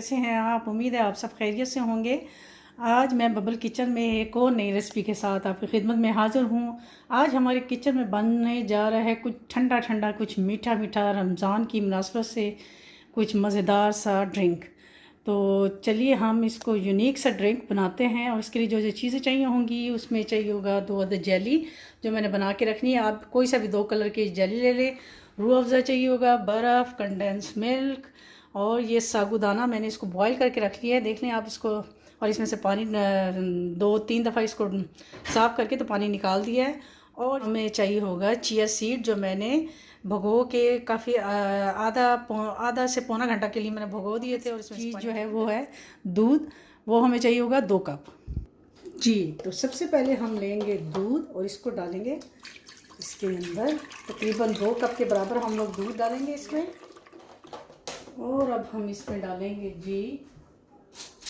कैसे हैं आप? उम्मीद है आप सब खैरियत से होंगे। आज मैं बबल किचन में एक और नई रेसिपी के साथ आपकी खिदमत में हाज़िर हूँ। आज हमारे किचन में बनने जा रहा है कुछ ठंडा ठंडा, कुछ मीठा मीठा, रमज़ान की मुनासबत से कुछ मज़ेदार सा ड्रिंक। तो चलिए हम इसको यूनिक सा ड्रिंक बनाते हैं। और इसके लिए जो जो चीज़ें चाहिए होंगी, उसमें चाहिए होगा 2 अदद जेली जो मैंने बना के रखनी है। आप कोई सा भी 2 कलर की जेली ले लें। रूह अफ़ज़ा चाहिए होगा, बर्फ़, कंडेंस मिल्क, और ये साबूदाना मैंने इसको बॉईल करके रख लिया है, देख लें आप इसको। और इसमें से पानी 2-3 दफ़ा इसको साफ़ करके तो पानी निकाल दिया है। और हमें चाहिए होगा चिया सीड जो मैंने भगो के काफ़ी आधा से पौना घंटा के लिए मैंने भगो दिए थे। और इसमें चीज़ जो है वो है दूध, वो हमें चाहिए होगा 2 कप जी। तो सबसे पहले हम लेंगे दूध और इसको डालेंगे इसके अंदर। तकरीबन 2 कप के बराबर हम लोग दूध डालेंगे इसमें। और अब हम इसमें डालेंगे जी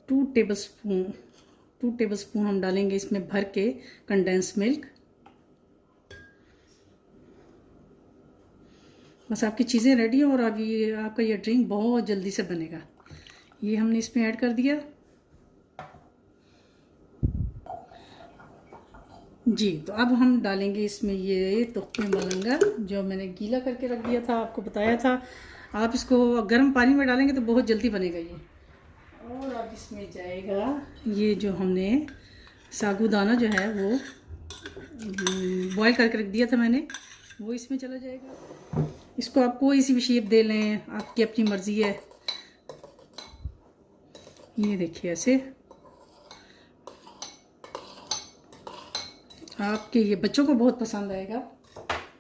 2 टेबलस्पून हम डालेंगे इसमें भर के कंडेंस मिल्क। बस आपकी चीज़ें रेडी हो और अब ये आपका ये ड्रिंक बहुत जल्दी से बनेगा। ये हमने इसमें ऐड कर दिया जी। तो अब हम डालेंगे इसमें ये तुख्मे मलंगा जो मैंने गीला करके रख दिया था, आपको बताया था। आप इसको गर्म पानी में डालेंगे तो बहुत जल्दी बनेगा ये। और अब इसमें जाएगा ये जो हमने साबूदाना जो है वो बॉईल करके रख दिया था मैंने, वो इसमें चला जाएगा। इसको आप कोई सी भी शेप दे लें, आपकी अपनी मर्ज़ी है। ये देखिए ऐसे आपके ये बच्चों को बहुत पसंद आएगा।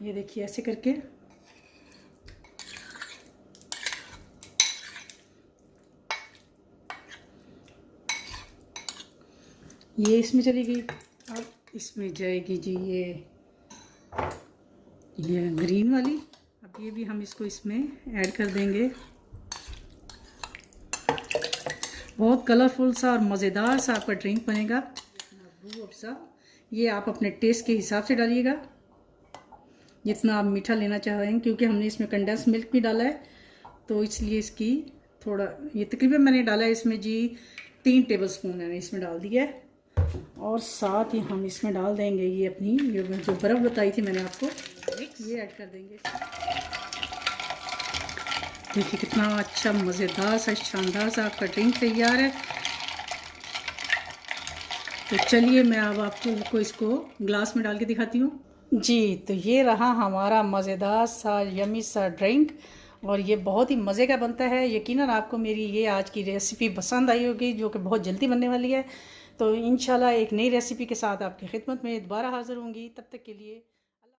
ये देखिए ऐसे करके ये इसमें चलेगी। अब इसमें जाएगी जी ये ग्रीन वाली। अब ये भी हम इसको इसमें ऐड कर देंगे। बहुत कलरफुल सा और मज़ेदार सा आपका ड्रिंक बनेगा। रूह अफ़ज़ा ये आप अपने टेस्ट के हिसाब से डालिएगा, जितना आप मीठा लेना चाहें, क्योंकि हमने इसमें कंडेंस मिल्क भी डाला है तो इसलिए इसकी थोड़ा ये तकरीबन मैंने डाला है इसमें जी 3 टेबलस्पून मैंने इसमें डाल दिया है। और साथ ही हम इसमें डाल देंगे ये अपनी जो बर्फ़ बताई थी मैंने आपको, ये ऐड कर देंगे। देखिए कितना अच्छा मज़ेदार सा शानदार सा आपका ड्रिंक तैयार है। तो चलिए मैं अब आपको इसको ग्लास में डाल के दिखाती हूँ जी। तो ये रहा हमारा मज़ेदार सा यमी सा ड्रिंक, और ये बहुत ही मज़े का बनता है। यकीनन आपको मेरी ये आज की रेसिपी पसंद आई होगी, जो कि बहुत जल्दी बनने वाली है। तो इंशाल्लाह एक नई रेसिपी के साथ आपकी खिदमत में दोबारा हाज़िर होंगी। तब तक के लिए